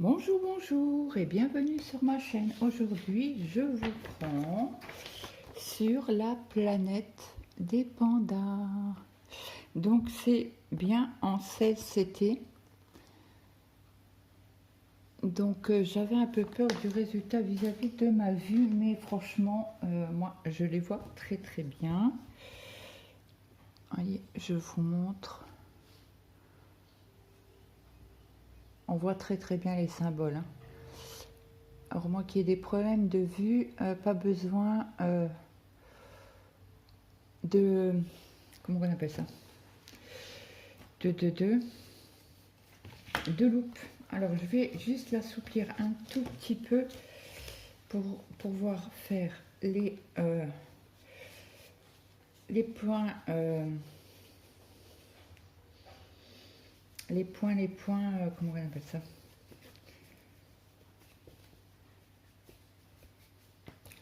Bonjour, bonjour et bienvenue sur ma chaîne. Aujourd'hui, je vous prends sur la planète des pandas. Donc, c'est bien en 16CT. Donc, j'avais un peu peur du résultat vis-à-vis de ma vue, mais franchement, moi, je les vois très très bien. Allez, je vous montre. On voit très très bien les symboles. Hein. Alors moi qui ai des problèmes de vue, pas besoin de... Comment on appelle ça, de loupe. Alors je vais juste l'assouplir un tout petit peu pour pouvoir faire les points, comment on appelle ça,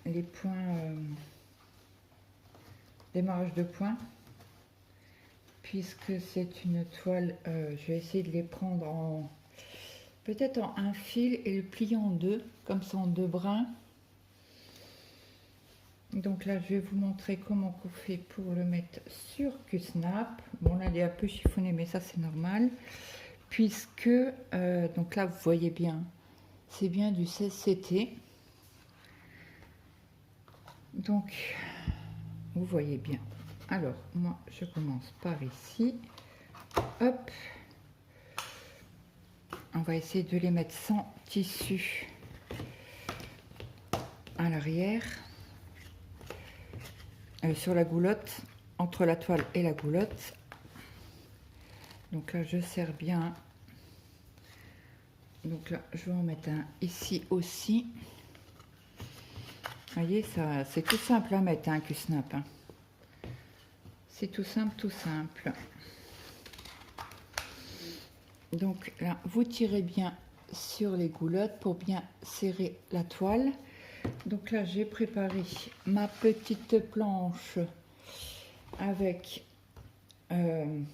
les points, démarrage de points, puisque c'est une toile, je vais essayer de les prendre en peut-être en un fil et le plier en deux, comme ça en deux brins. Donc là, je vais vous montrer comment on fait pour le mettre sur QSnap. Bon, là, il est un peu chiffonné, mais ça, c'est normal. Puisque, donc là, vous voyez bien, c'est bien du 16CT. Donc, vous voyez bien. Alors, moi, je commence par ici. Hop. On va essayer de les mettre sans tissu à l'arrière. Sur la goulotte, entre la toile et la goulotte. Donc là, je serre bien. Donc là, je vais en mettre un ici aussi. Vous voyez, ça, c'est tout simple à mettre, un QSnap. Hein. C'est tout simple, tout simple. Donc là, vous tirez bien sur les goulottes pour bien serrer la toile. Donc là, j'ai préparé ma petite planche avec mes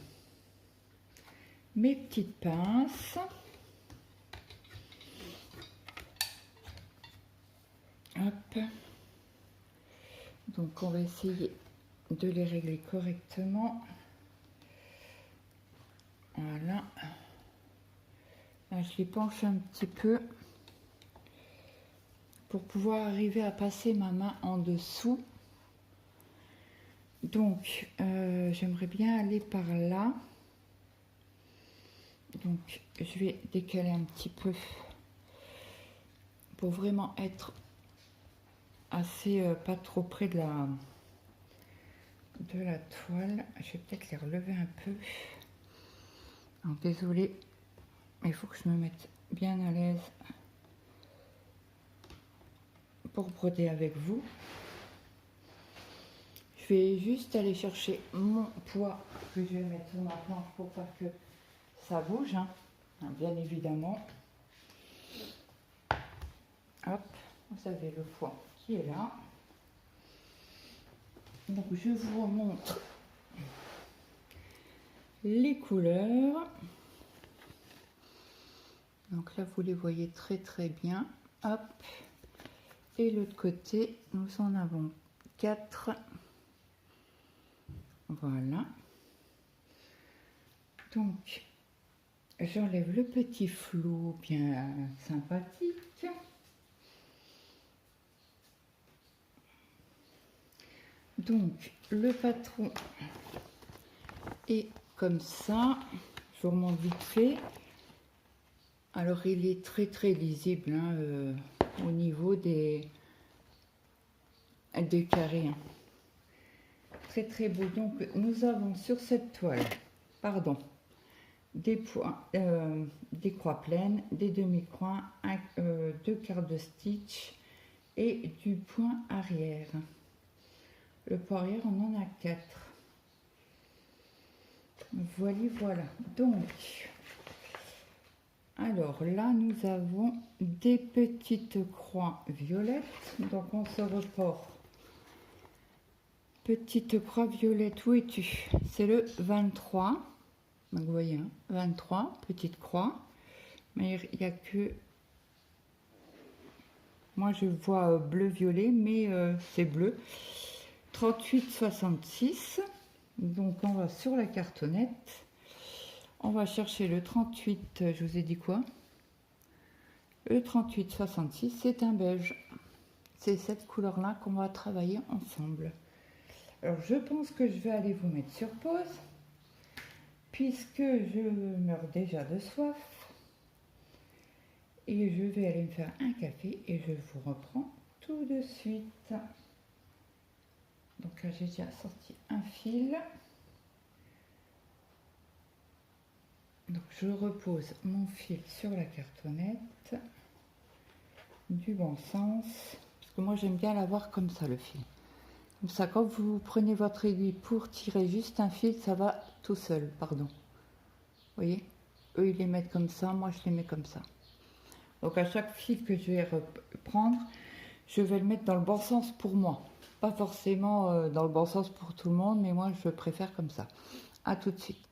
petites pinces. Hop. Donc on va essayer de les régler correctement. Voilà. Là, je les penche un petit peu pour pouvoir arriver à passer ma main en dessous. Donc, j'aimerais bien aller par là. Donc, je vais décaler un petit peu pour vraiment être assez pas trop près de la toile. Je vais peut-être les relever un peu. Alors, désolée, mais il faut que je me mette bien à l'aise pour broder avec vous. Je vais juste aller chercher mon poids que je vais mettre sur ma planche pour pas que ça bouge, hein, bien évidemment. Hop, vous avez le poids qui est là. Donc je vous remontre les couleurs. Donc là, vous les voyez très très bien. Hop. Et l'autre côté, nous en avons 4. Voilà. Donc, j'enlève le petit flou bien sympathique. Donc, le patron est comme ça. Je vous remonte vite fait. Alors, il est très très lisible hein, au niveau des carrés. Hein. Très très beau. Donc, nous avons sur cette toile, pardon, des points, des croix pleines, des demi-croix, 2 quarts de stitch et du point arrière. Le point arrière, on en a 4. Voilà, voilà. Donc, alors là, nous avons des petites croix violettes. Donc, on se report. Petite croix violette, où es-tu? C'est le 23. Donc, vous voyez, hein, 23, petite croix. Mais il n'y a que Moi je vois bleu-violet, mais c'est bleu. 38,66. Donc on va sur la cartonnette. On va chercher le 38, je vous ai dit quoi? Le 38,66, c'est un beige. C'est cette couleur-là qu'on va travailler ensemble. Alors je pense que je vais aller vous mettre sur pause, puisque je meurs déjà de soif. Et je vais aller me faire un café et je vous reprends tout de suite. Donc là j'ai déjà sorti un fil. Donc je repose mon fil sur la cartonnette du bon sens, parce que moi j'aime bien l'avoir comme ça le fil. Comme ça quand vous prenez votre aiguille pour tirer juste un fil, ça va tout seul, pardon. Vous voyez, eux ils les mettent comme ça, moi je les mets comme ça. Donc à chaque fil que je vais reprendre, je vais le mettre dans le bon sens pour moi. Pas forcément dans le bon sens pour tout le monde, mais moi je préfère comme ça. À tout de suite.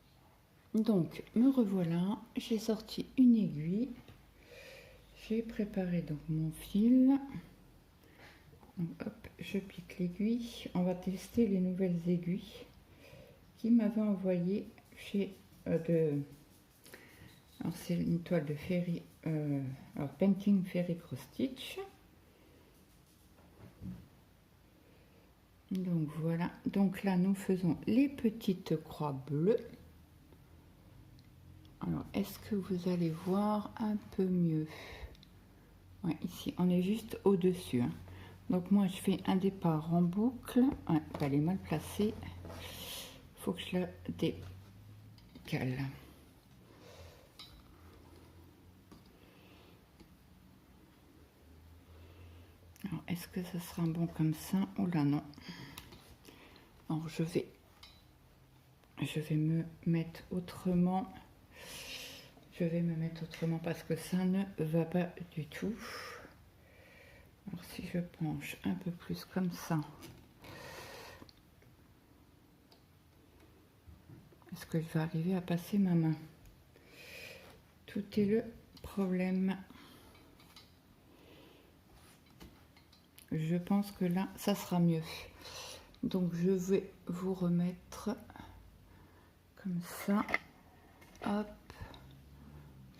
Donc me revoilà, j'ai sorti une aiguille. J'ai préparé donc mon fil. Donc, hop, je pique l'aiguille. On va tester les nouvelles aiguilles qui m'avaient envoyé chez alors c'est une toile de Ferry, alors Painting Ferry Cross Stitch. Donc voilà, donc là nous faisons les petites croix bleues. Alors est-ce que vous allez voir un peu mieux? Ouais, ici on est juste au dessus, hein. Donc moi je fais un départ en boucle. Ouais, elle est mal placée, faut que je la décale. Alors est-ce que ça sera bon comme ça? Oh là non. Alors je vais me mettre autrement. Je vais me mettre autrement parce que ça ne va pas du tout. Alors si je penche un peu plus comme ça, est-ce que je vais arriver à passer ma main? Tout est le problème. Je pense que là, ça sera mieux. Donc je vais vous remettre comme ça. Hop.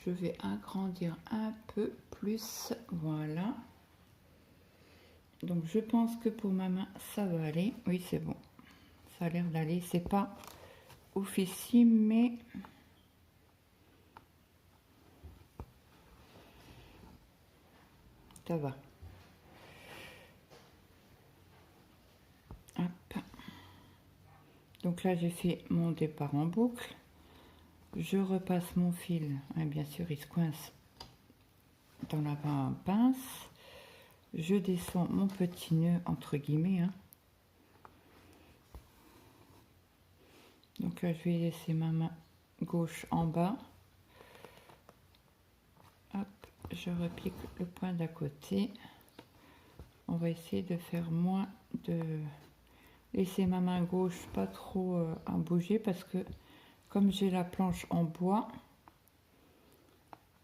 Je vais agrandir un peu plus. Voilà. Donc je pense que pour ma main, ça va aller. Oui, c'est bon. Ça a l'air d'aller. C'est pas oufissime, mais ça va. Hop. Donc là, j'ai fait mon départ en boucle. Je repasse mon fil. Et bien sûr, il se coince dans la pince. Je descends mon petit nœud, entre guillemets, hein. Donc là, je vais laisser ma main gauche en bas. Hop, je repique le point d'à côté. On va essayer de faire moins de... Laisser ma main gauche pas trop à bouger parce que comme j'ai la planche en bois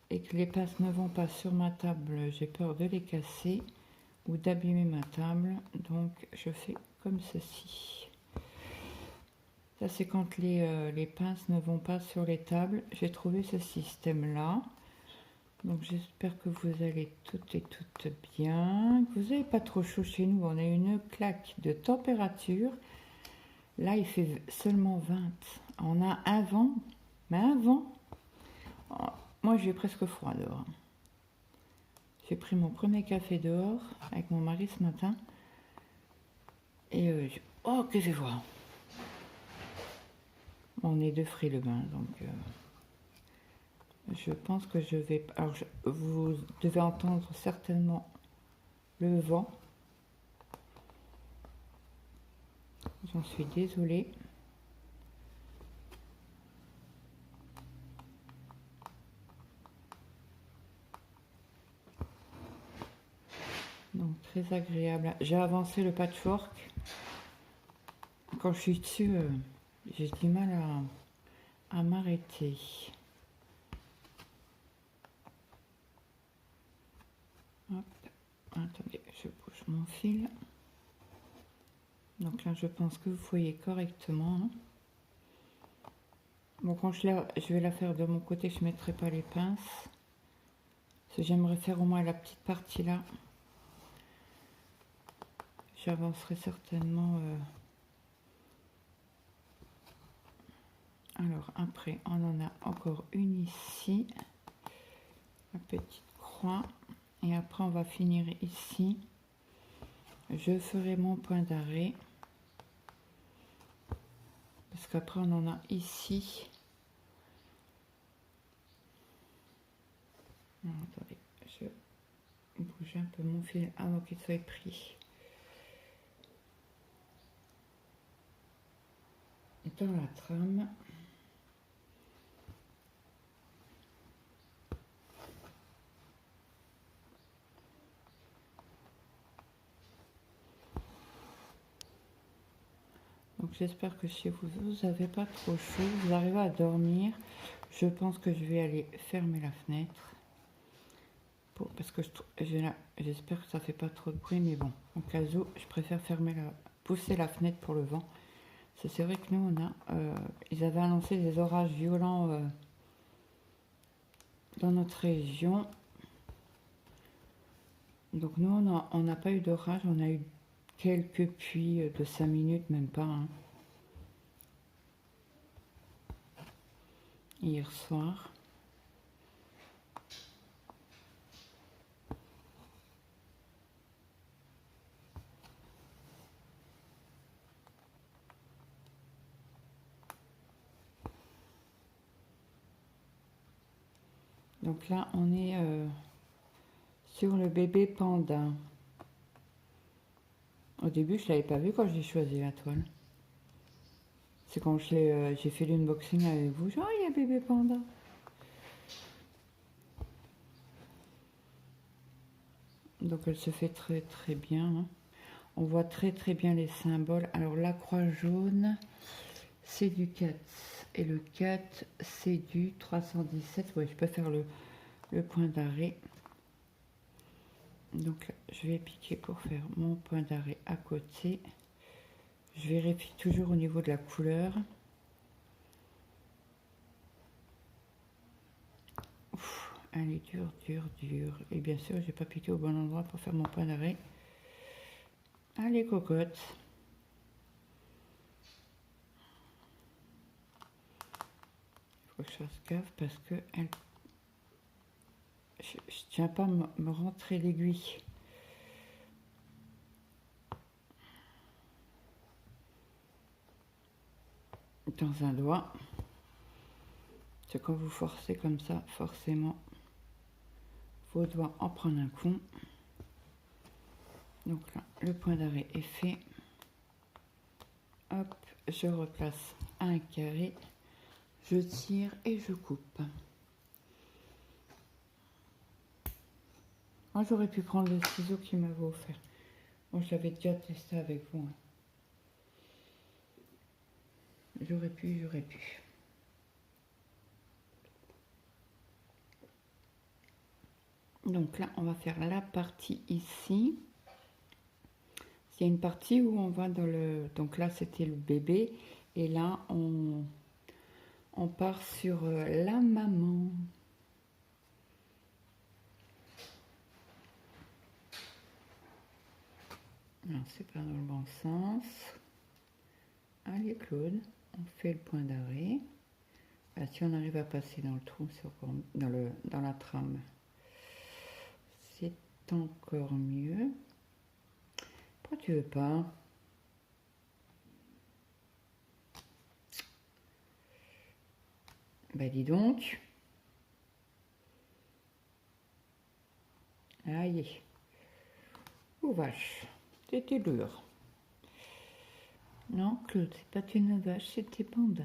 et que les pinces ne vont pas sur ma table, j'ai peur de les casser ou d'abîmer ma table. Donc je fais comme ceci. Ça c'est quand les pinces ne vont pas sur les tables. J'ai trouvé ce système là. Donc j'espère que vous allez toutes et toutes bien, que vous n'avez pas trop chaud chez nous. On a une claque de température. Là il fait seulement 20. On a un vent, mais un vent. Moi j'ai presque froid dehors. J'ai pris mon premier café dehors avec mon mari ce matin. Et oh que j'ai froid. On est deux frileux-bains, donc je pense que je vais... Alors, vous devez entendre certainement le vent. J'en suis désolée. Donc, très agréable. J'ai avancé le patchwork. Quand je suis dessus, j'ai du mal à m'arrêter. Hop, voilà. Attendez, je bouge mon fil. Donc là, je pense que vous voyez correctement. Hein. Bon, quand je vais la faire de mon côté, je ne mettrai pas les pinces. Parce que j'aimerais faire au moins la petite partie là. J'avancerai certainement. Alors après, on en a encore une ici. La petite croix. Et après, on va finir ici. Je ferai mon point d'arrêt. Parce qu'après, on en a ici. Non, attendez, je bouge un peu mon fil avant qu'il soit pris. Dans la trame. Donc j'espère que chez vous, vous n'avez pas trop chaud, vous arrivez à dormir. Je pense que je vais aller fermer la fenêtre. Parce que j'espère que ça fait pas trop de bruit, mais bon, en cas où, je préfère pousser la fenêtre pour le vent. C'est vrai que nous, ils avaient annoncé des orages violents dans notre région. Donc nous, on n'a pas eu d'orage, on a eu quelques pluies de 5 minutes, même pas. Hein. Hier soir. Donc là, on est sur le bébé panda. Au début, je ne l'avais pas vu quand j'ai choisi la toile. C'est quand j'ai fait l'unboxing avec vous. Genre, il y a bébé panda. Donc elle se fait très très bien. Hein. On voit très très bien les symboles. Alors la croix jaune, c'est du 4. Et le 4, c'est du 317. Oui, je peux faire le point d'arrêt. Donc je vais piquer pour faire mon point d'arrêt à côté. Je vérifie toujours au niveau de la couleur. Ouf, elle est dure, dure, dure. Et bien sûr, j'ai pas piqué au bon endroit pour faire mon point d'arrêt. Allez, cocotte. Il faut que je fasse gaffe parce que je tiens pas à me rentrer l'aiguille. Dans un doigt. C'est quand vous forcez comme ça, forcément, vos doigts en prennent un coup. Donc là, le point d'arrêt est fait. Hop, je replace un carré, je tire et je coupe. Moi, j'aurais pu prendre le ciseau qu'il m'avait offert. Moi, je l'avais déjà testé avec vous. Hein. J'aurais pu. Donc là, on va faire la partie ici. Il y a une partie où on va dans le... Donc là, c'était le bébé. Et là, on part sur la maman. Non, c'est pas dans le bon sens. Allez, Claude, on fait le point d'arrêt. Ah, si on arrive à passer dans le trou, c'est encore dans la trame. C'est encore mieux. Pourquoi tu veux pas? Bah dis donc. Aïe. Oh vache, c'était dur. Non, Claude, c'est pas une vache, c'était panda.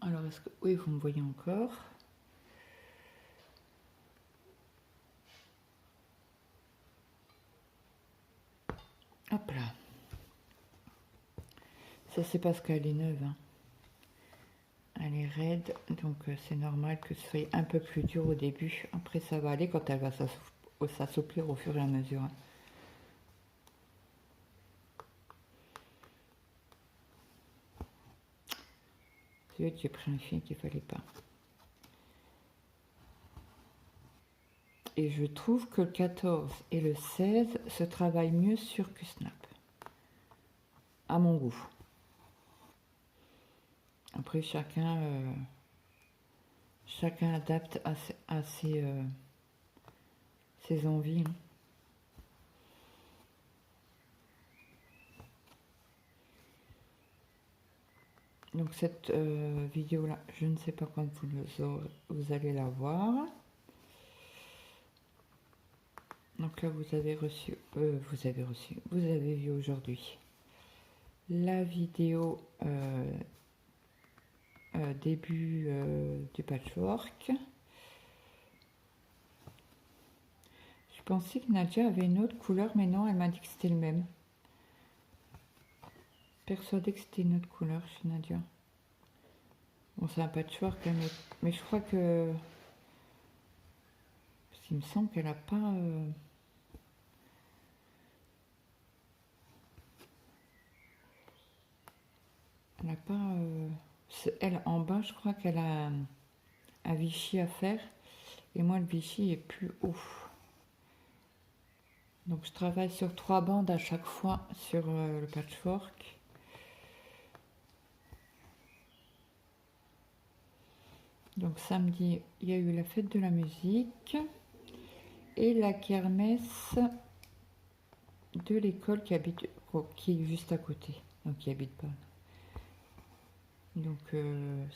Alors, est-ce que... Oui, vous me voyez encore. Hop là. Ça, c'est parce qu'elle est neuve. Hein. Elle est raide, donc c'est normal que ce soit un peu plus dur au début. Après, ça va aller quand elle va s'assouplir au fur et à mesure. J'ai pris un fil qu'il fallait pas. Et je trouve que le 14 et le 16 se travaillent mieux sur QSnap. À mon goût. Après, chacun adapte à ses envies. Donc cette vidéo-là, je ne sais pas quand vous allez la voir. Donc là, vous avez vu aujourd'hui la vidéo début du patchwork. Je pensais que Nadia avait une autre couleur, mais non, elle m'a dit que c'était le même. Persuadée que c'était une autre couleur chez Nadia. Bon, c'est un patchwork, hein, mais je crois que... Parce qu'il me semble qu'elle n'a pas... Elle n'a pas... Elle, en bas, je crois qu'elle a un Vichy à faire. Et moi, le Vichy est plus haut. Donc, je travaille sur 3 bandes à chaque fois sur le patchwork. Donc samedi, il y a eu la fête de la musique et la kermesse de l'école qui est juste à côté, donc qui habite pas. Donc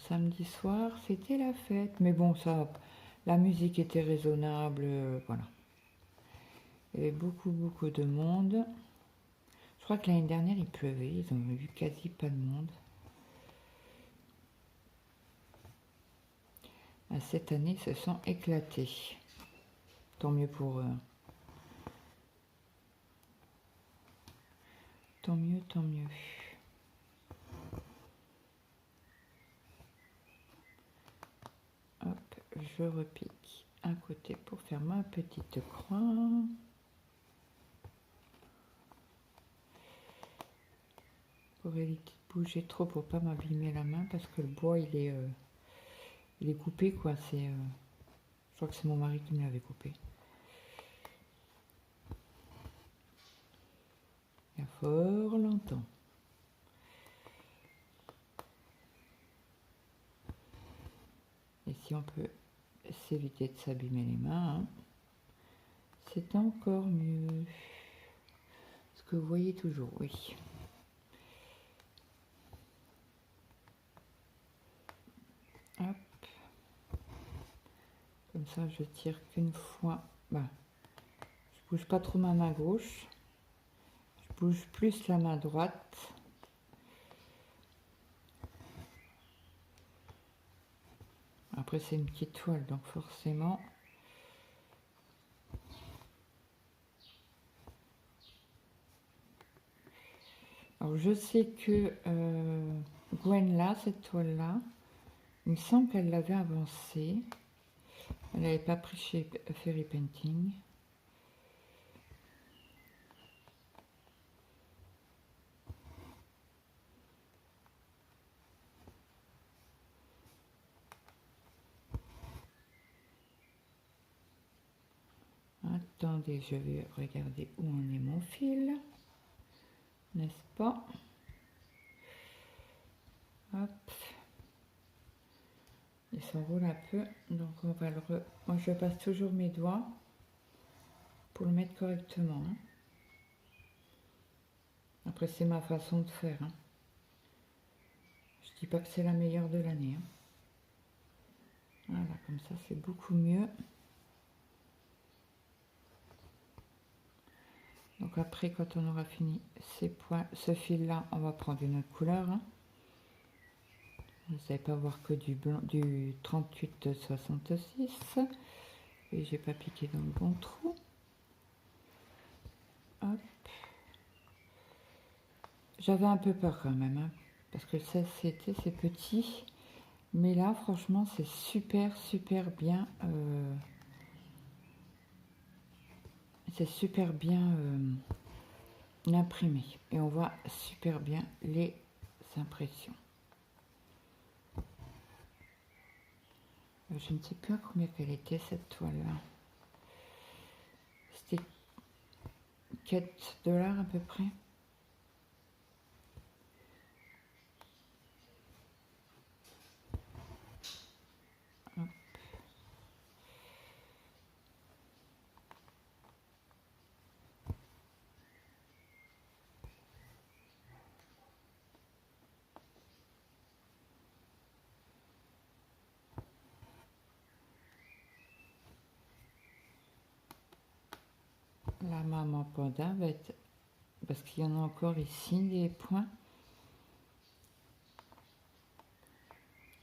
samedi soir, c'était la fête, mais bon, ça, la musique était raisonnable, voilà. Il y avait beaucoup de monde. Je crois que l'année dernière, il pleuvait, ils ont eu quasi pas de monde. Cette année, ils se sont éclatés. Tant mieux pour eux. Tant mieux, tant mieux. Hop, je repique un côté pour faire ma petite croix. Pour éviter de bouger trop pour pas m'abîmer la main parce que le bois il est coupé quoi. Je crois que c'est mon mari qui me l'avait coupé. Il y a fort longtemps. Et si on peut s'éviter de s'abîmer les mains, hein, c'est encore mieux. Ce que vous voyez toujours, oui. Hop. Comme ça, je tire qu'une fois. Bah, je bouge pas trop ma main gauche. Je bouge plus la main droite. Après, c'est une petite toile, donc forcément... Alors, je sais que Gwen, là, cette toile-là, il me semble qu'elle l'avait avancée. Elle n'avait pas pris chez Fairy Painting. Attendez, je vais regarder où en est mon fil. N'est-ce pas? Hop. Il s'enroule un peu, donc on va le Moi, je passe toujours mes doigts pour le mettre correctement. Hein. Après, c'est ma façon de faire. Hein. Je dis pas que c'est la meilleure de l'année. Hein. Voilà, comme ça, c'est beaucoup mieux. Donc après, quand on aura fini ces points, ce fil-là, on va prendre une autre couleur. Hein. Vous n'allez pas voir que du blanc, du 38-66. Et j'ai pas piqué dans le bon trou. Hop. J'avais un peu peur quand même, hein, parce que ça, c'est petit. Mais là, franchement, c'est super bien. C'est super bien imprimé et on voit super bien les impressions. Je ne sais plus à combien qu'elle était cette toile-là. C'était 4 $ à peu près. Hop. La maman panda va être, parce qu'il y en a encore ici des points.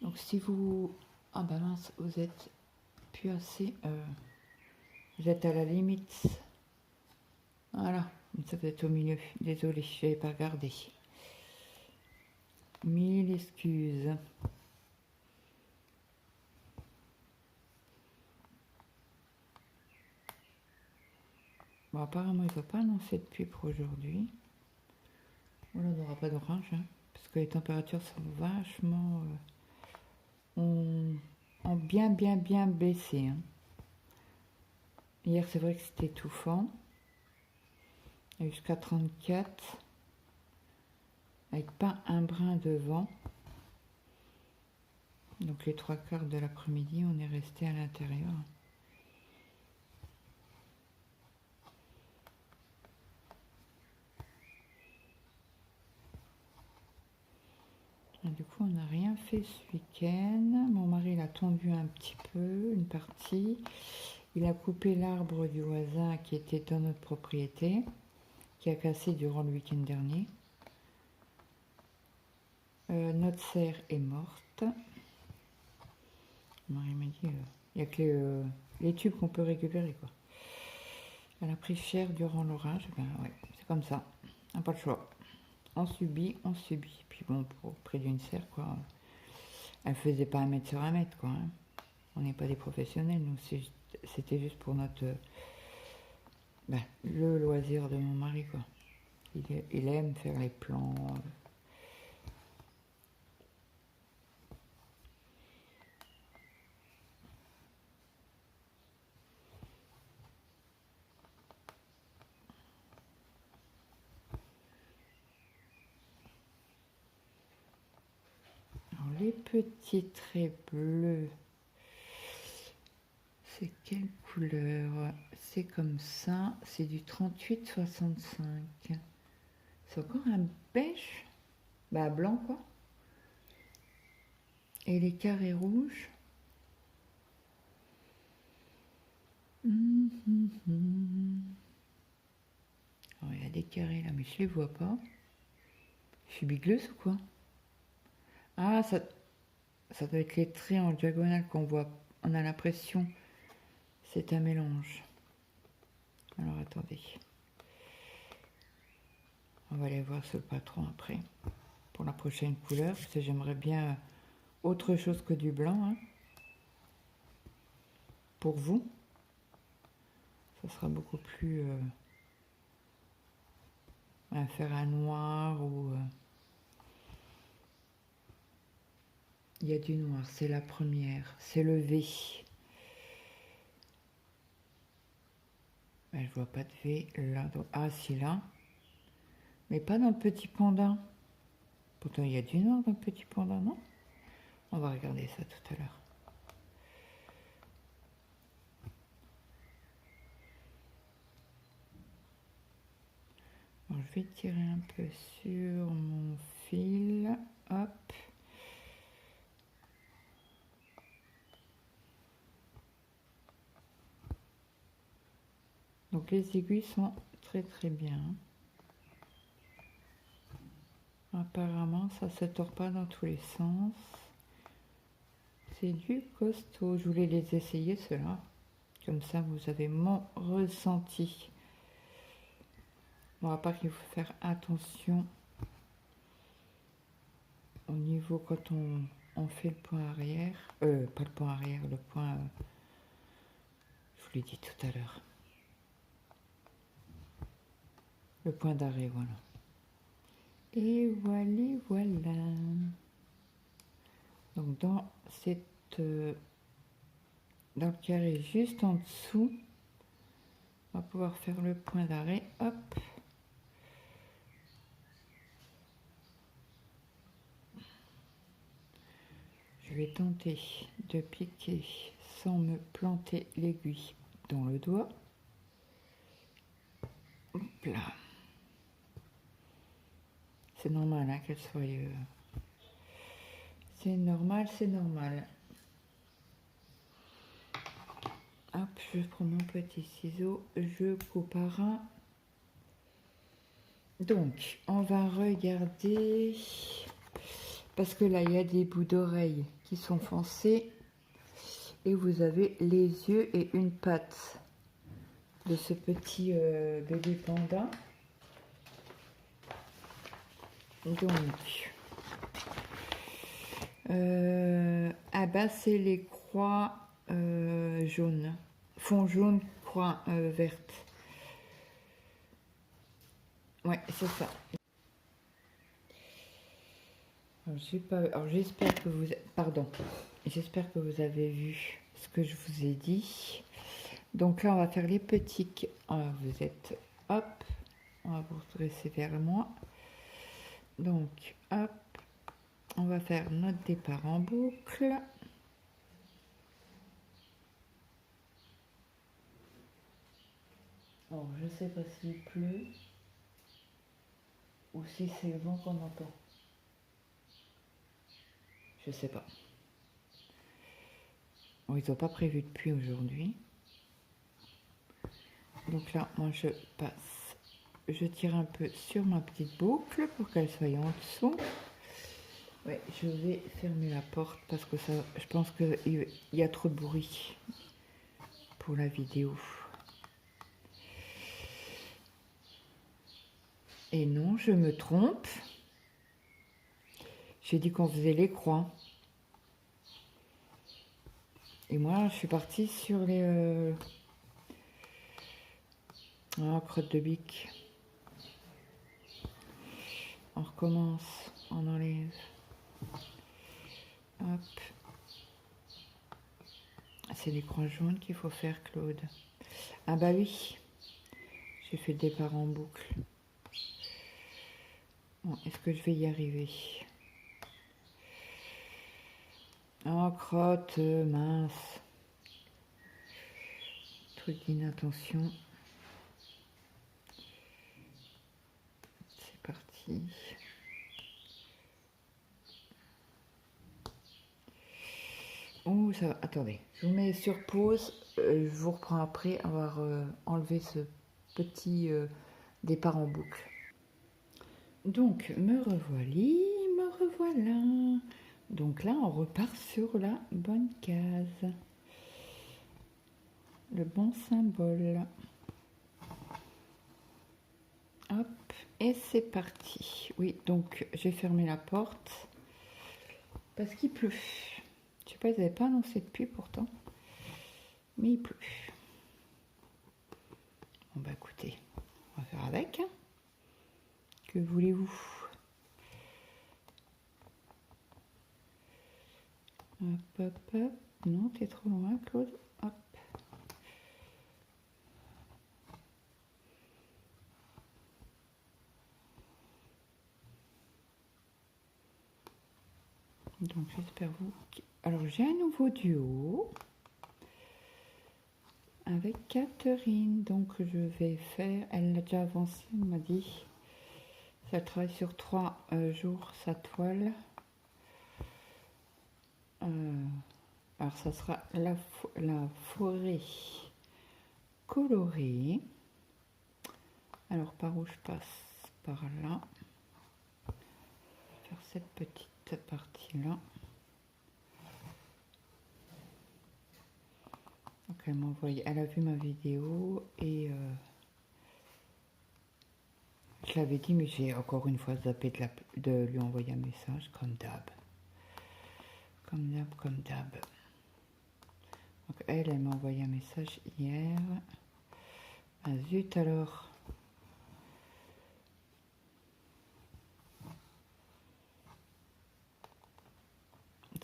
Donc si vous, ah ben mince, vous êtes plus assez, vous êtes à la limite. Voilà, ça vous êtes au milieu. Désolée, je n'avais pas regardé. Mille excuses. Bon, apparemment, il ne va pas annoncer de pluie pour aujourd'hui. Voilà, on n'aura pas d'orage, hein, parce que les températures sont vachement ont bien baissé. Hein. Hier, c'est vrai que c'était étouffant. Jusqu'à 34, avec pas un brin de vent. Donc les 3/4 de l'après-midi, on est resté à l'intérieur. Du coup, on n'a rien fait ce week-end. Mon mari l'a tondu un petit peu, une partie. Il a coupé l'arbre du voisin qui était dans notre propriété, qui a cassé durant le week-end dernier. Notre serre est morte. Mon mari m'a dit, il n'y a que les tubes qu'on peut récupérer, quoi. Elle a pris cher durant l'orage. Ben ouais, c'est comme ça. On n'a pas le choix. On subit. Puis bon, pour près d'une serre, quoi. Elle faisait pas 1 mètre sur 1 mètre, quoi. Hein. On n'est pas des professionnels, nous. C'était juste pour notre... le loisir de mon mari, quoi. Il aime faire les plans. Alors, les petits traits bleus, c'est quelle couleur? C'est comme ça, c'est du 38-65. C'est encore un beige, blanc, quoi. Et les carrés rouges, alors, il y a des carrés là, mais je les vois pas. Je suis bigleuse ou quoi? Ah, ça doit être les traits en diagonale qu'on voit. On a l'impression c'est un mélange. Alors attendez. On va aller voir sur le patron après. Pour la prochaine couleur, parce que j'aimerais bien autre chose que du blanc. Hein. Pour vous. Ça sera beaucoup plus... faire un noir ou... Il y a du noir, c'est la première. C'est le V. Je vois pas de V là. Ah, si là. Mais pas dans le petit panda. Pourtant, il y a du noir dans le petit panda, non? On va regarder ça tout à l'heure. Bon, je vais tirer un peu sur mon fil. Hop. Donc les aiguilles sont très bien. Apparemment, ça se tord pas dans tous les sens. C'est du costaud. Je voulais les essayer, ceux-là. Comme ça, vous avez mon ressenti. Bon, à part qu'il faut faire attention au niveau quand on fait le point arrière. Pas le point arrière, le point... je vous l'ai dit tout à l'heure. le point d'arrêt, voilà. Et voilà. Donc dans cette dans le carré juste en dessous, on va pouvoir faire le point d'arrêt. Hop. Je vais tenter de piquer sans me planter l'aiguille dans le doigt. Hop là. C'est normal hein, qu'elle soit... C'est normal, c'est normal. Hop, je prends mon petit ciseau, je coupe par un. Donc, on va regarder, parce que là, il y a des bouts d'oreilles qui sont foncés, et vous avez les yeux et une patte de ce petit bébé panda. Donc, c'est les croix jaunes, fond jaune, croix verte. Ouais, c'est ça. Alors j'espère que vous... Pardon. J'espère que vous avez vu ce que je vous ai dit. Donc là, on va faire les petits... vous êtes... Hop. On va vous redresser vers moi. Donc, hop. On va faire notre départ en boucle. Alors, je ne sais pas s'il pleut ou si c'est le vent qu'on entend. Je sais pas. Bon, ils n'ont pas prévu de pluie aujourd'hui. Donc là, moi je passe. Je tire un peu sur ma petite boucle pour qu'elle soit en dessous. Ouais, je vais fermer la porte parce que ça, je pense qu'il y a trop de bruit pour la vidéo. Et non, je me trompe. J'ai dit qu'on faisait les croix. Et moi, je suis partie sur les... crotte de bique. On recommence, on enlève. Hop. C'est les croix jaunes qu'il faut faire, Claude. Ah bah oui. J'ai fait le départ en boucle. Bon, est-ce que je vais y arriver? Oh, crotte, mince. Truc d'inattention. C'est parti. Oh, ça va. Attendez, je vous mets sur pause. Je vous reprends après avoir enlevé ce petit départ en boucle. Donc, me revoilà. Donc là, on repart sur la bonne case. Le bon symbole. Hop, et c'est parti. Oui, donc j'ai fermé la porte parce qu'il pleut. Je sais pas, ils n'avaient pas annoncé de pluie pourtant, mais il pleut. Bon bah écoutez, on va faire avec. Hein. Que voulez-vous? Hop, hop, hop. Non, t'es trop loin, Claude. Hop. Donc j'espère vous... Alors j'ai un nouveau duo avec Catherine. Donc je vais faire... Elle l'a déjà avancé, elle m'a dit. Elle travaille sur 3 jours sa toile. Alors ça sera la forêt colorée. Alors par où je passe? Par là. Faire cette petite partie là. Donc elle m'a envoyé, elle a vu ma vidéo et je l'avais dit, mais j'ai encore une fois zappé de lui envoyer un message comme d'hab. Comme d'hab. Donc elle m'a envoyé un message hier. Ah zut alors.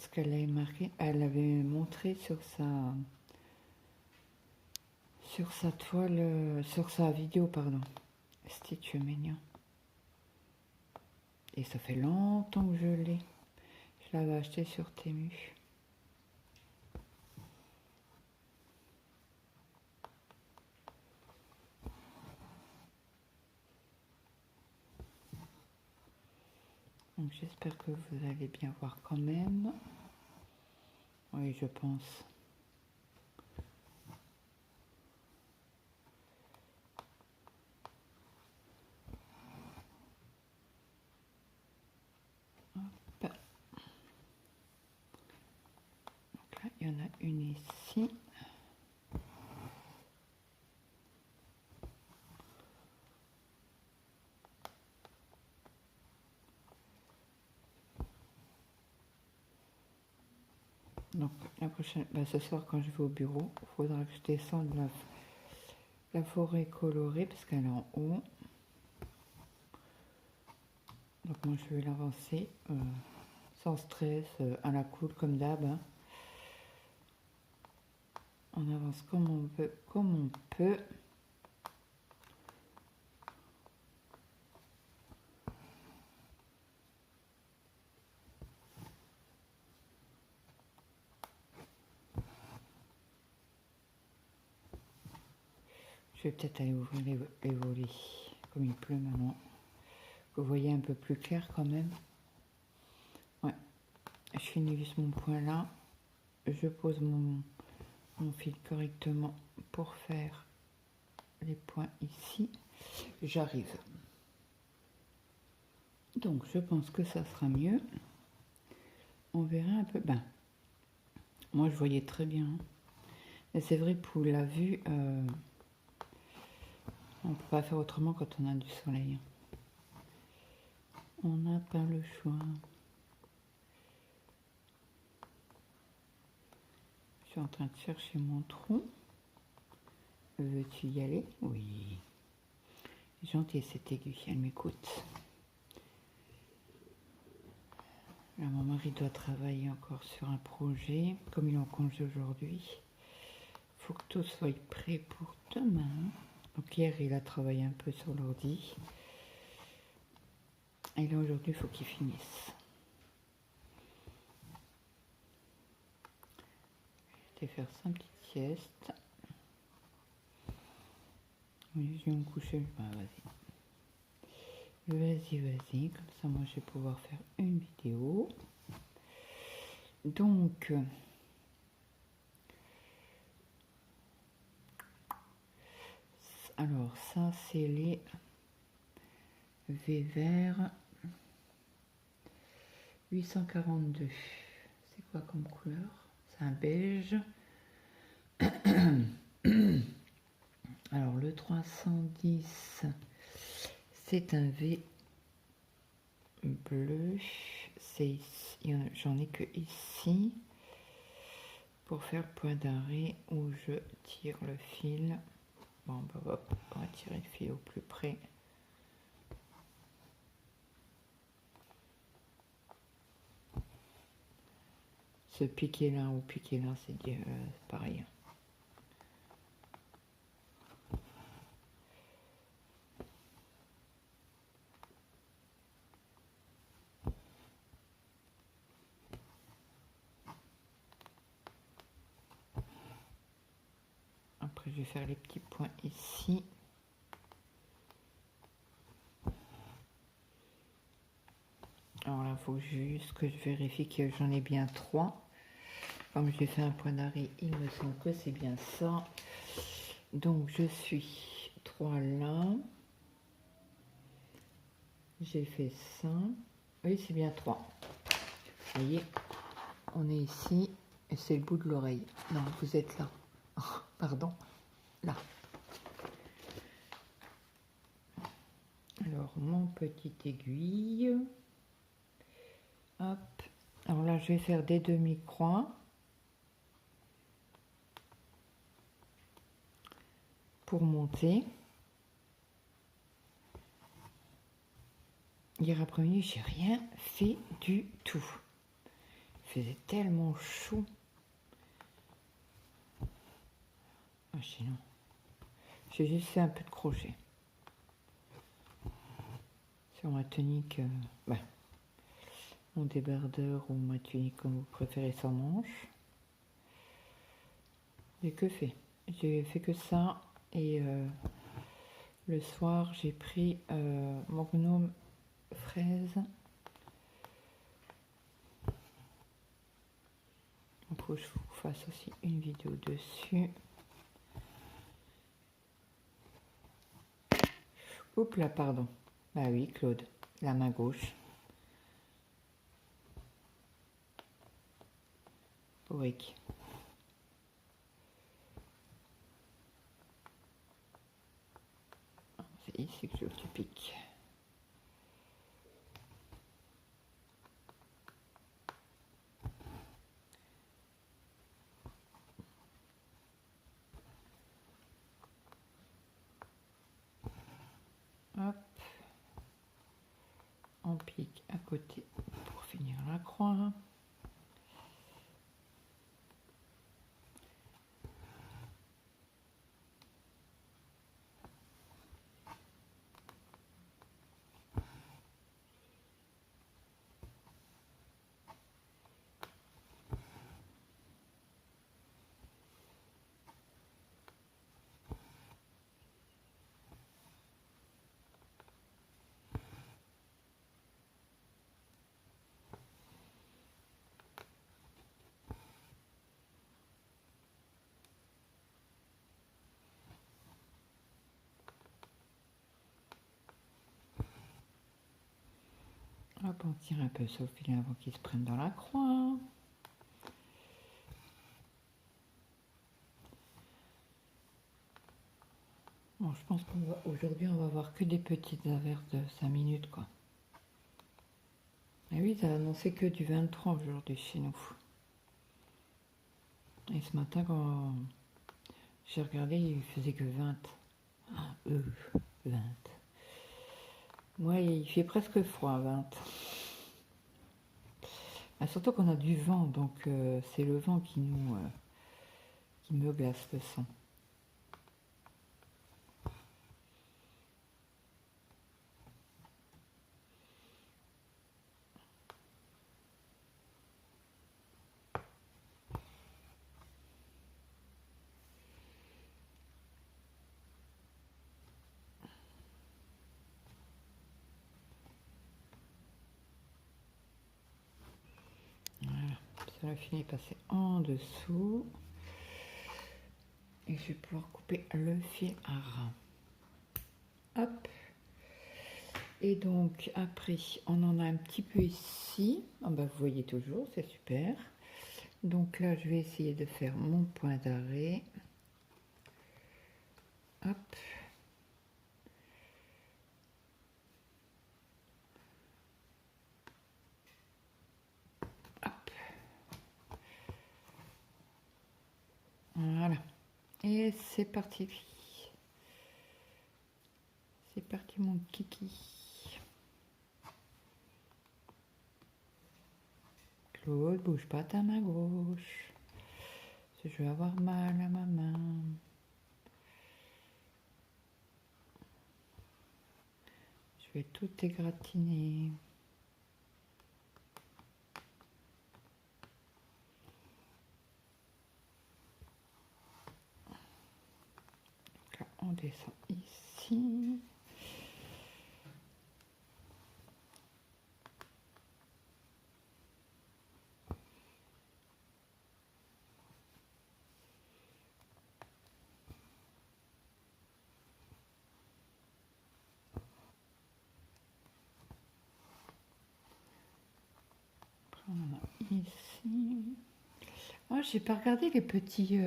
ce qu'elle avait marqué, elle avait montré sur sa toile, sur sa vidéo, pardon. Stitch mignon. Et ça fait longtemps que je l'ai. Je l'avais acheté sur Temu. Donc j'espère que vous allez bien voir quand même. Oui, je pense. Hop. Donc là, il y en a une ici. Donc la prochaine, ce soir quand je vais au bureau, il faudra que je descende la forêt colorée parce qu'elle est en haut. Donc moi je vais l'avancer sans stress, à la cool comme d'hab. Hein. On avance comme on veut, comme on peut. Je vais peut-être aller ouvrir les volets, comme il pleut maintenant. Vous voyez un peu plus clair quand même. Ouais, je finis juste mon point là. Je pose mon fil correctement pour faire les points ici. J'arrive. Donc je pense que ça sera mieux. On verra un peu. Ben, moi je voyais très bien. Mais c'est vrai pour la vue, on ne peut pas faire autrement quand on a du soleil. On n'a pas le choix. Je suis en train de chercher mon trou. Veux-tu y aller? Oui. Gentille cette aiguille, elle m'écoute. Là, mon mari doit travailler encore sur un projet. Comme il est en congé aujourd'hui, il faut que tout soit prêt pour demain. Donc hier, il a travaillé un peu sur l'ordi. Et là, aujourd'hui, il faut qu'il finisse. Je vais faire 5 petites siestes. Oui, je vais me coucher. Bah, vas-y. Comme ça, moi, je vais pouvoir faire une vidéo. Donc, alors, ça, c'est les V-Vert 842. C'est quoi comme couleur? C'est un beige. Alors, le 310, c'est un V bleu. J'en ai que ici. Pour faire le point d'arrêt où je tire le fil. Bon, bah, hop, on va tirer le fil au plus près. Ce piqué là ou piqué là, c'est pareil. Après, je vais faire les petits points ici. Alors là, il faut juste que je vérifie que j'en ai bien 3. Comme je l'ai fait un point d'arrêt, il me semble que c'est bien ça. Donc, je suis 3 là. J'ai fait ça. Oui, c'est bien 3. Vous voyez, on est ici et c'est le bout de l'oreille. Non, vous êtes là. Pardon, là. Alors, mon petit aiguille. Hop. Alors là, je vais faire des demi-croix. Pour monter. Hier après-midi, j'ai rien fait du tout. faisait tellement chaud. Ah, sinon, j'ai juste fait un peu de crochet sur ma tunique, mon débardeur ou ma tunique comme vous préférez sans manches. J'ai fait que ça et le soir j'ai pris mon gnome fraise. Il faut que je vous fasse aussi une vidéo dessus. Oups là, pardon. Bah oui, Claude, la main gauche. Auric. C'est ici que tu piques. Hop. On pique à côté pour finir la croix. Hop, on tire un peu sur le fil avant qu'il se prenne dans la croix. Bon, je pense qu'aujourd'hui on va avoir que des petites averses de 5 minutes quoi. Et oui, ça a annoncé que du 23 aujourd'hui chez nous. Et ce matin quand j'ai regardé, il faisait que 20. 20. Moi, il fait presque froid à 20. Ah, surtout qu'on a du vent, donc c'est le vent qui me glace le sang. Ça a fini de passer en dessous. Et je vais pouvoir couper le fil à ras. Hop. Et donc après, on en a un petit peu ici. Ah bah, vous voyez toujours, c'est super. Donc là, je vais essayer de faire mon point d'arrêt. Hop. Hop. Voilà. Et c'est parti. C'est parti mon kiki. Claude, bouge pas ta main gauche. Je vais avoir mal à ma main. Je vais tout égratiner. Donc là, on descend ici. On en a ici. Oh, j'ai pas regardé les petits,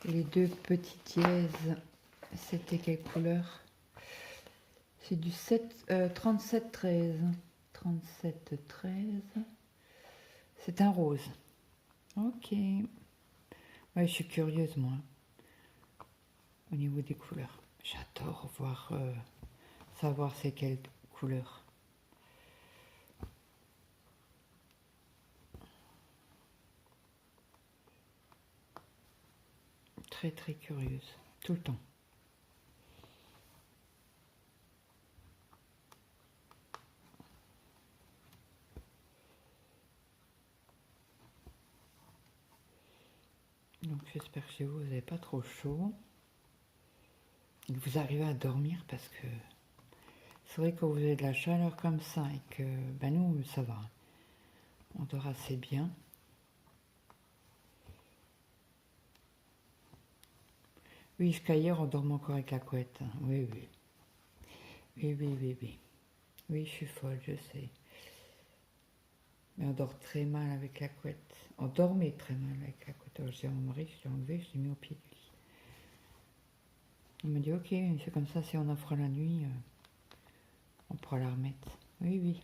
les deux petits dièses. C'était quelle couleur? C'est du 37-13. 37-13. C'est un rose. Ok. Ouais, je suis curieuse moi. Au niveau des couleurs. J'adore voir, savoir c'est quelle couleur. très très curieuse, tout le temps. Donc j'espère que chez vous, vous n'avez pas trop chaud. Et que vous arrivez à dormir parce que c'est vrai que quand vous avez de la chaleur comme ça et que ben nous ça va. On dort assez bien. Oui, jusqu'à hier on dormait encore avec la couette. Oui, oui. Oui, oui, oui, oui. Oui, je suis folle, je sais. Mais on dort très mal avec la couette. On dormait très mal avec la couette. Alors, je dis à mon mari, je l'ai enlevé, je l'ai mis au pied du lit. Il me dit, ok, c'est comme ça, si on en fera la nuit, on pourra la remettre. Oui, oui.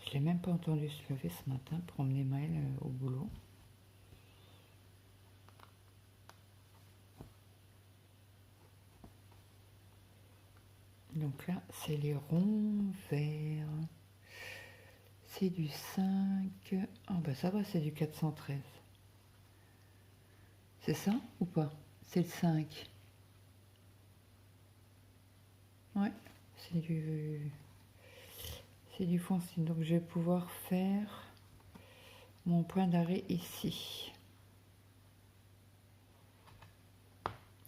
Je l'ai même pas entendu se lever ce matin pour emmener Maël au boulot. Donc là, c'est les ronds verts. C'est du 5. Ah bah ça va, c'est du 413. C'est ça ou pas? C'est le 5. Ouais, c'est du foncé. Donc je vais pouvoir faire mon point d'arrêt ici.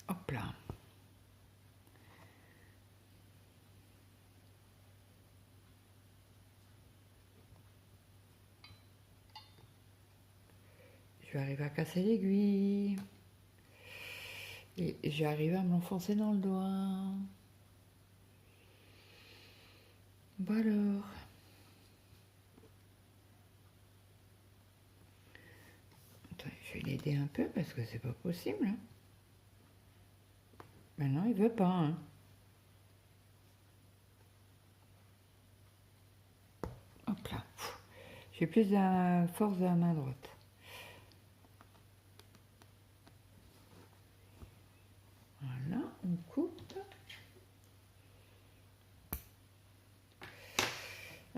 Hop là. Je vais arriver à casser l'aiguille. Et je vais arriver à me l'enfoncer dans le doigt. Bah alors. Attends, je vais l'aider un peu parce que c'est pas possible. Hein. Maintenant, il veut pas. Hein. Hop là. J'ai plus de force de la main droite. Voilà, on coupe.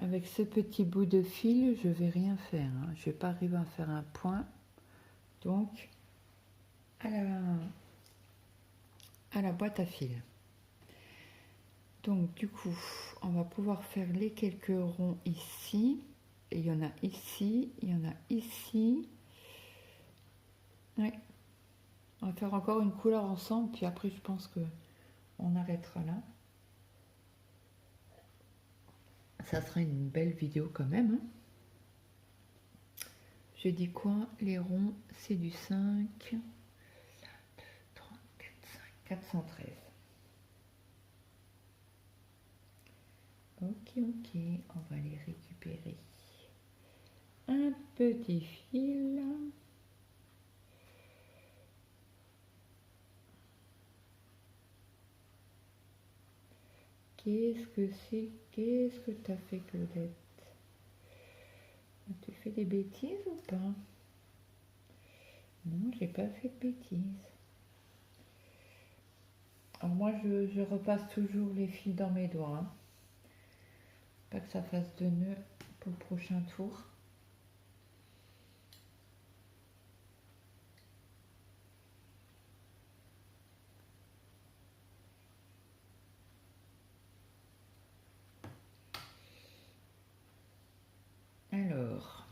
Avec ce petit bout de fil, je vais rien faire. Hein. Je vais pas arriver à faire un point. Donc, à la boîte à fil. Donc, du coup, on va pouvoir faire les quelques ronds ici. Et il y en a ici, il y en a ici. Ouais. On va faire encore une couleur ensemble, puis après, je pense que on arrêtera là. Ça sera une belle vidéo quand même. Hein. Je dis quoi? Les ronds, c'est du 5. 3, 4, 5, 413. Ok, ok, on va les récupérer. Un petit fil. Qu'est-ce que c'est? Qu'est-ce que t'as fait, Claudette? Tu fais des bêtises ou pas? Non, j'ai pas fait de bêtises. Alors moi, je repasse toujours les fils dans mes doigts. Hein. Pas que ça fasse de nœuds pour le prochain tour. Alors,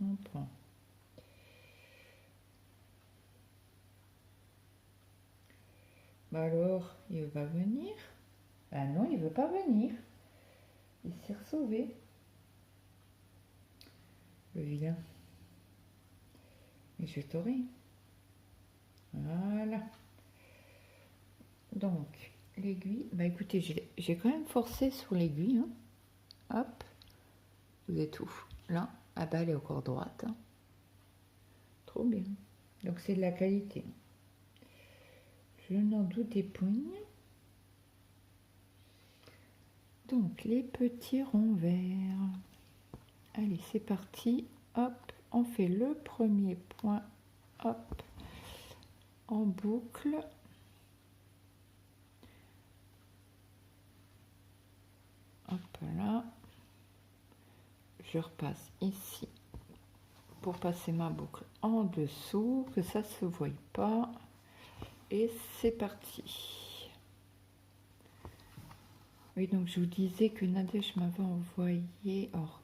on prend. Bah alors, il va venir? Ah non, il veut pas venir. Il s'est ressauvé. Le vilain. Et je t'aurai. Voilà. Donc, l'aiguille. Bah écoutez, j'ai quand même forcé sur l'aiguille. Hein. Hop. Vous êtes où? Là. Ah bah elle est encore droite. Hein. Trop bien. Donc c'est de la qualité. Je n'en doutais point. Donc les petits ronds verts. Allez, c'est parti. Hop, on fait le premier point. Hop, en boucle. Hop là. je repasse ici pour passer ma boucle en dessous, que ça se voie pas. Et c'est parti. Oui, donc je vous disais que Nadège m'avait envoyé... Or,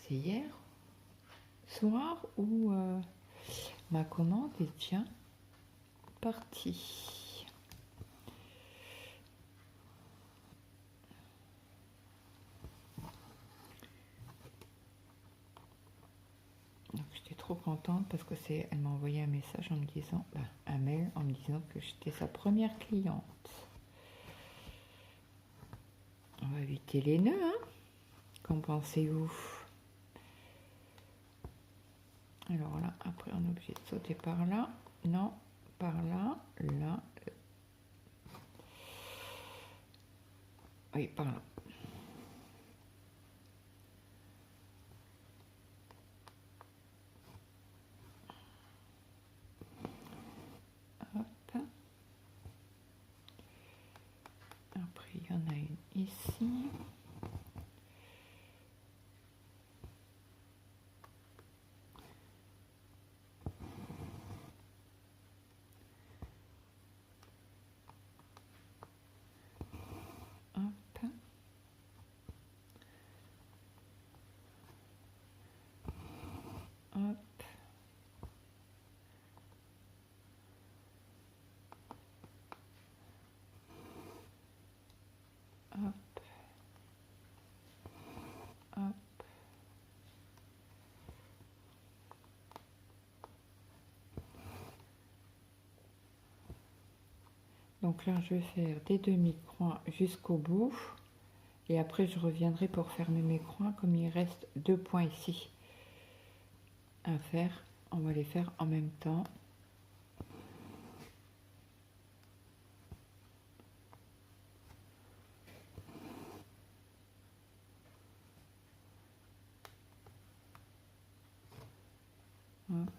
c'est hier soir où ma commande est déjà partie. Donc j'étais trop contente parce que elle m'a envoyé un message en me disant, un mail en me disant que j'étais sa première cliente. On va éviter les nœuds, hein? Qu'en pensez-vous? Alors là, après on est obligé de sauter par là. Non, par là, là. Oui, par là. Hop. Après, il y en a une ici. Hop. Hop. Hop. Hop. Donc là, je vais faire des demi-croix jusqu'au bout. Et après, je reviendrai pour fermer mes croix. Comme il reste 2 points ici à faire, on va les faire en même temps. Hop.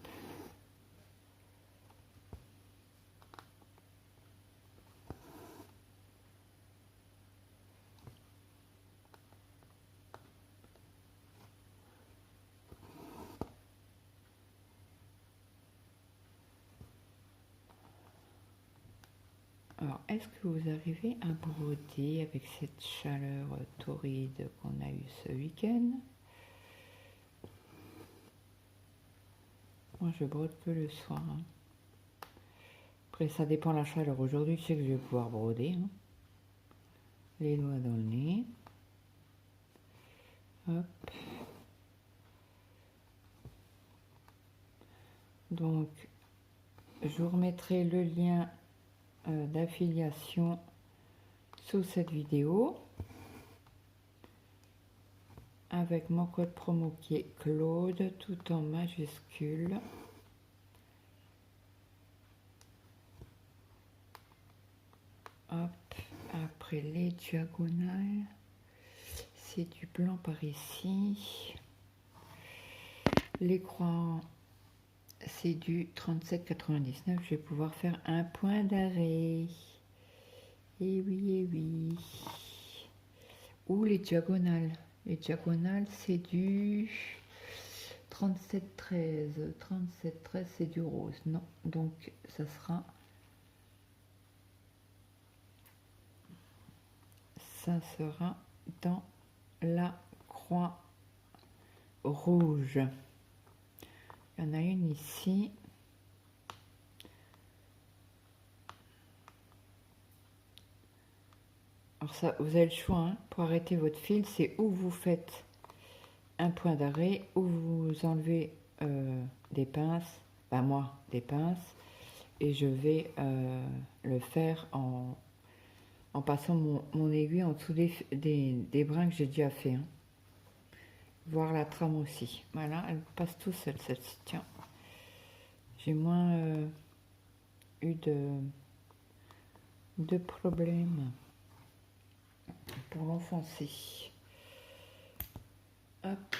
Alors, est-ce que vous arrivez à broder avec cette chaleur torride qu'on a eue ce week-end? Moi, je brode que le soir. Hein. Après, ça dépend de la chaleur. Aujourd'hui, je sais que je vais pouvoir broder. Hein. Les doigts dans le nez. Hop. Donc, je vous remettrai le lien d'affiliation sous cette vidéo avec mon code promo qui est Claude tout en majuscule. Hop, après les diagonales, c'est du blanc par ici. Les croix, c'est du 37,99. Je vais pouvoir faire un point d'arrêt. Et oui, et oui. Ou les diagonales. Les diagonales, c'est du 37,13. 37,13, c'est du rose. Non, donc ça sera... Ça sera dans la croix rouge. Il y en a une ici. Alors ça, vous avez le choix hein, pour arrêter votre fil, c'est où vous faites un point d'arrêt, ou vous enlevez des pinces, ben moi des pinces, et je vais le faire en passant mon aiguille en dessous des brins que j'ai déjà fait. Hein. Voir la trame aussi. Voilà, elle passe tout seule celle-ci. Tiens, j'ai moins eu de problèmes pour l'enfoncer. Hop.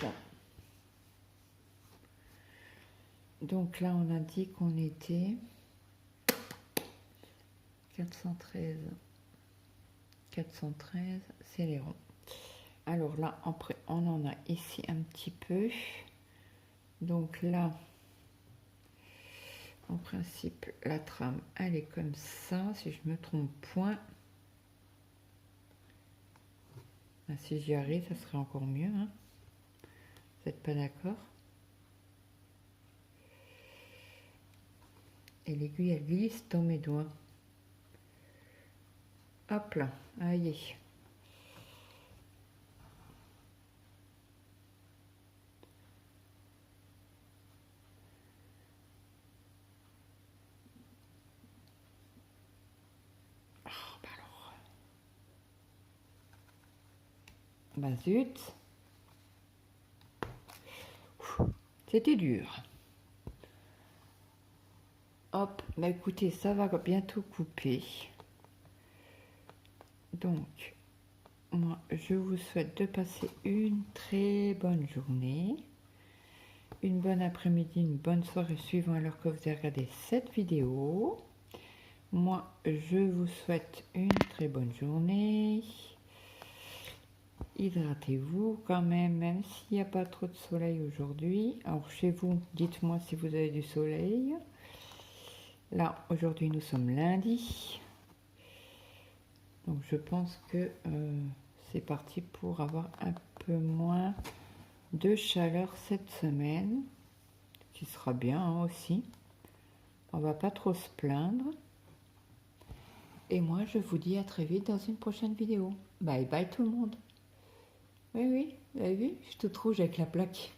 Donc là, on a dit qu'on était 413. 413, c'est les ronds. Alors là, après, on en a ici un petit peu. Donc là, en principe, la trame, elle est comme ça, si je me trompe point. Ben, si j'y arrive, ça serait encore mieux. Hein. Vous n'êtes pas d'accord? Et l'aiguille, elle glisse dans mes doigts. Hop là, aïe. Oh, bah alors. Bah zut. C'était dur. Hop, bah écoutez, ça va bientôt couper. Donc, moi, je vous souhaite de passer une très bonne journée, une bonne après-midi, une bonne soirée suivant à l'heure que vous avez regardé cette vidéo. Moi, je vous souhaite une très bonne journée. Hydratez-vous quand même s'il n'y a pas trop de soleil aujourd'hui. Alors, chez vous, dites-moi si vous avez du soleil. Là, aujourd'hui, nous sommes lundi. Donc, je pense que c'est parti pour avoir un peu moins de chaleur cette semaine, qui sera bien hein, aussi. On va pas trop se plaindre. Et moi, je vous dis à très vite dans une prochaine vidéo. Bye bye tout le monde. Oui, vous avez vu, je suis toute rouge avec la plaque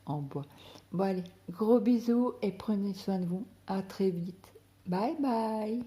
en bois. Bon allez, gros bisous et prenez soin de vous. À très vite. Bye bye.